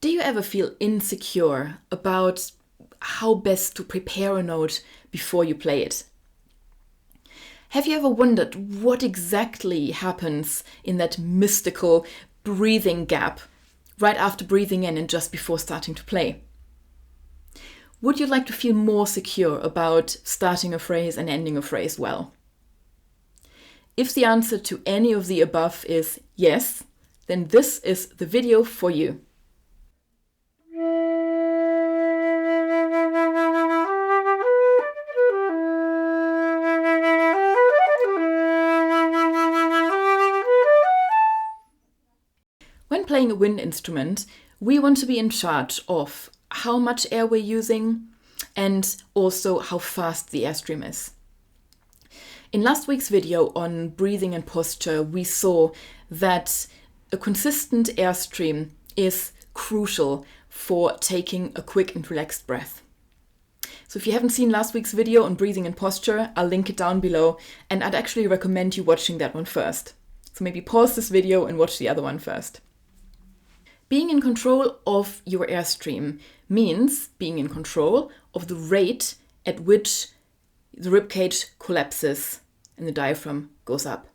Do you ever feel insecure about how best to prepare a note before you play it? Have you ever wondered what exactly happens in that mystical breathing gap right after breathing in and just before starting to play? Would you like to feel more secure about starting a phrase and ending a phrase well? If the answer to any of the above is yes, then this is the video for you. When playing a wind instrument, we want to be in charge of how much air we're using and also how fast the airstream is. In last week's video on breathing and posture, we saw that a consistent airstream is crucial for taking a quick and relaxed breath. So if you haven't seen last week's video on breathing and posture, I'll link it down below, and I'd actually recommend you watching that one first. So maybe pause this video and watch the other one first. Being in control of your airstream means being in control of the rate at which the ribcage collapses and the diaphragm goes up.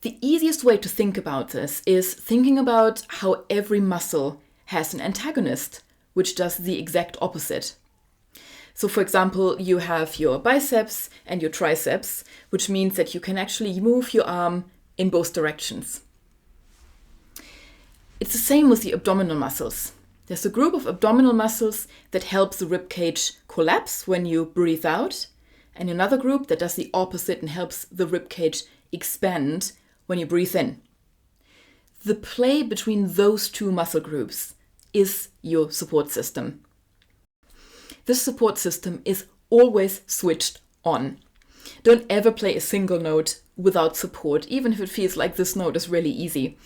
The easiest way to think about this is thinking about how every muscle has an antagonist, which does the exact opposite. So for example, you have your biceps and your triceps, which means that you can actually move your arm in both directions. It's the same with the abdominal muscles. There's a group of abdominal muscles that helps the ribcage collapse when you breathe out, and another group that does the opposite and helps the ribcage expand when you breathe in. The play between those two muscle groups is your support system. This support system is always switched on. Don't ever play a single note without support, even if it feels like this note is really easy.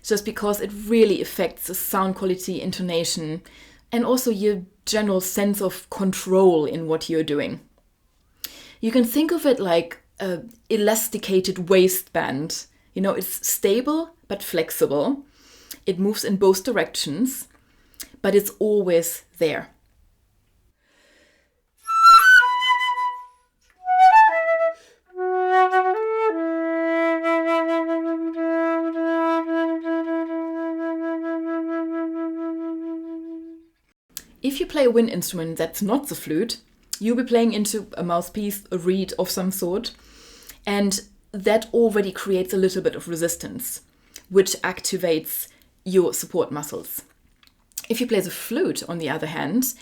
Just because it really affects the sound quality, intonation, and also your general sense of control in what you're doing. You can think of it like an elasticated waistband. You know, it's stable but flexible. It moves in both directions, but it's always there. If you play a wind instrument that's not the flute, you'll be playing into a mouthpiece, a reed of some sort, and that already creates a little bit of resistance, which activates your support muscles. If you play the flute, on the other hand,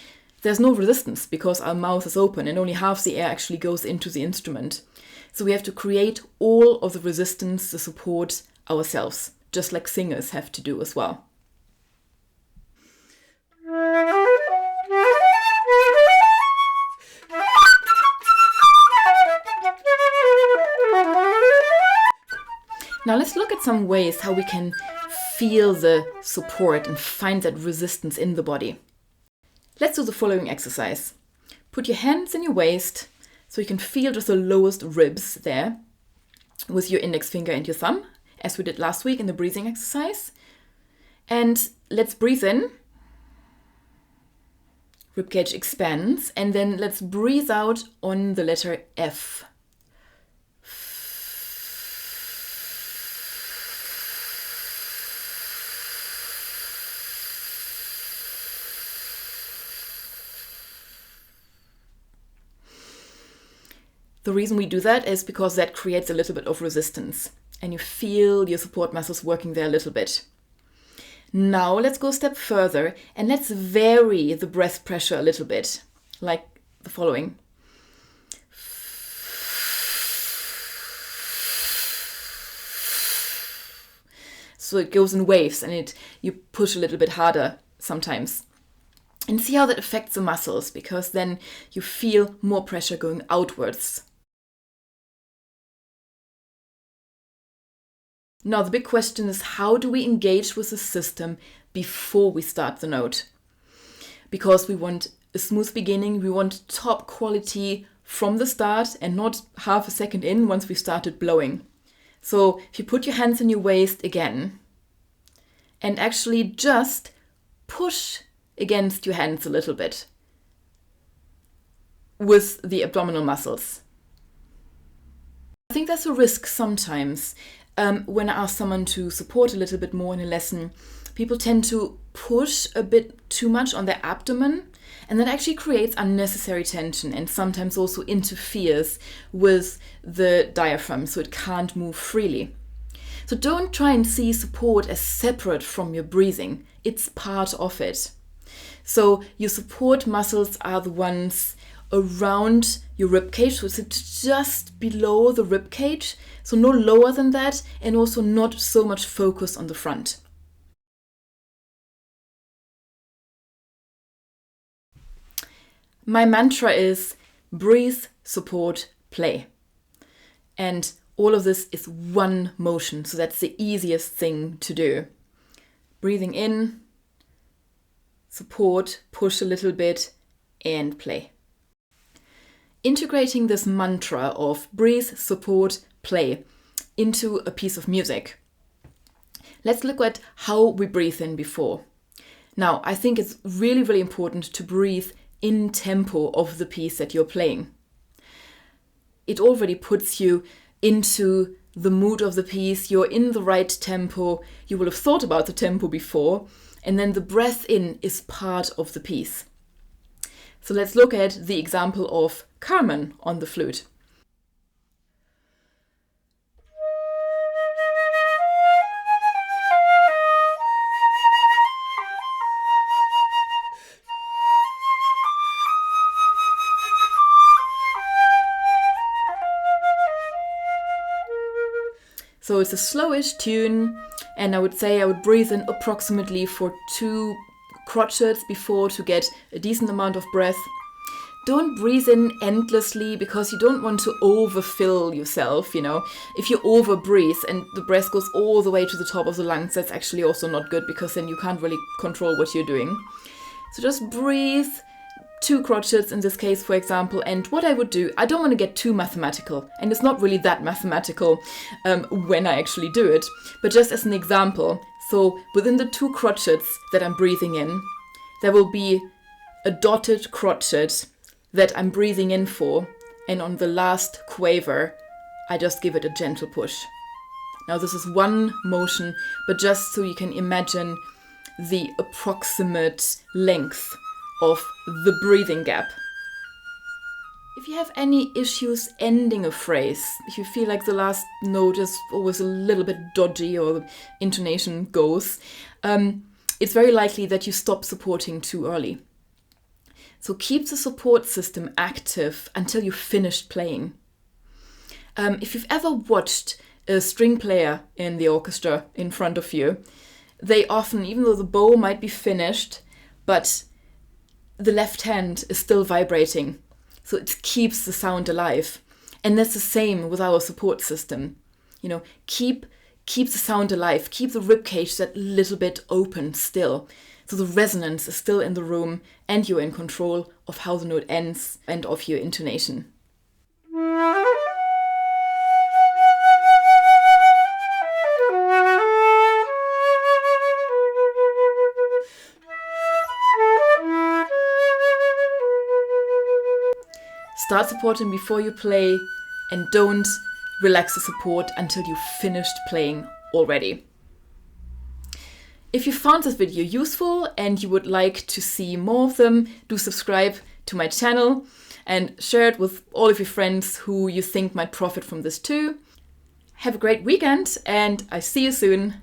there's no resistance because our mouth is open and only half the air actually goes into the instrument. So we have to create all of the resistance, the support ourselves, just like singers have to do as well. Now let's look at some ways how we can feel the support and find that resistance in the body. Let's do the following exercise. Put your hands in your waist so you can feel just the lowest ribs there with your index finger and your thumb, as we did last week in the breathing exercise. And let's breathe in. Ribcage expands, and then let's breathe out on the letter F. The reason we do that is because that creates a little bit of resistance and you feel your support muscles working there a little bit. Now let's go a step further and let's vary the breath pressure a little bit, like the following. So it goes in waves and you push a little bit harder sometimes. And see how that affects the muscles, because then you feel more pressure going outwards. Now the big question is, how do we engage with the system before we start the note? Because we want a smooth beginning, we want top quality from the start and not half a second in once we started blowing. So if you put your hands in your waist again and actually just push against your hands a little bit with the abdominal muscles. I think there's a risk sometimes when I ask someone to support a little bit more in a lesson. People tend to push a bit too much on their abdomen, and that actually creates unnecessary tension and sometimes also interferes with the diaphragm, so it can't move freely. So don't try and see support as separate from your breathing. It's part of it. So your support muscles are the ones around your rib cage, so it's just below the rib cage, so no lower than that, and also not so much focus on the front. My mantra is breathe, support, play. And all of this is one motion, so that's the easiest thing to do. Breathing in, support, push a little bit, and play. Integrating this mantra of breathe, support, play into a piece of music. Let's look at how we breathe in before. Now, I think it's really, really important to breathe in tempo of the piece that you're playing. It already puts you into the mood of the piece. You're in the right tempo. You will have thought about the tempo before, and then the breath in is part of the piece. So let's look at the example of Carmen on the flute. So it's a slowish tune, and I would say I would breathe in approximately for 2 crotchets before to get a decent amount of breath. Don't breathe in endlessly because you don't want to overfill yourself, If you over breathe and the breath goes all the way to the top of the lungs, that's actually also not good because then you can't really control what you're doing. So just breathe 2 crotchets in this case, for example. And what I would do, I don't want to get too mathematical, and it's not really that mathematical when I actually do it, but just as an example. So within the 2 crotchets that I'm breathing in, there will be a dotted crotchet that I'm breathing in for, and on the last quaver, I just give it a gentle push. Now this is one motion, but just so you can imagine the approximate length of the breathing gap. If you have any issues ending a phrase, if you feel like the last note is always a little bit dodgy or the intonation goes, it's very likely that you stop supporting too early. So keep the support system active until you've finished playing. If you've ever watched a string player in the orchestra in front of you, they often, even though the bow might be finished, but the left hand is still vibrating. So it keeps the sound alive. And that's the same with our support system. Keep the sound alive, keep the ribcage that little bit open still. So the resonance is still in the room and you're in control of how the note ends and of your intonation. Start supporting before you play, and don't relax the support until you've finished playing already. If you found this video useful and you would like to see more of them, do subscribe to my channel and share it with all of your friends who you think might profit from this too. Have a great weekend, and I see you soon.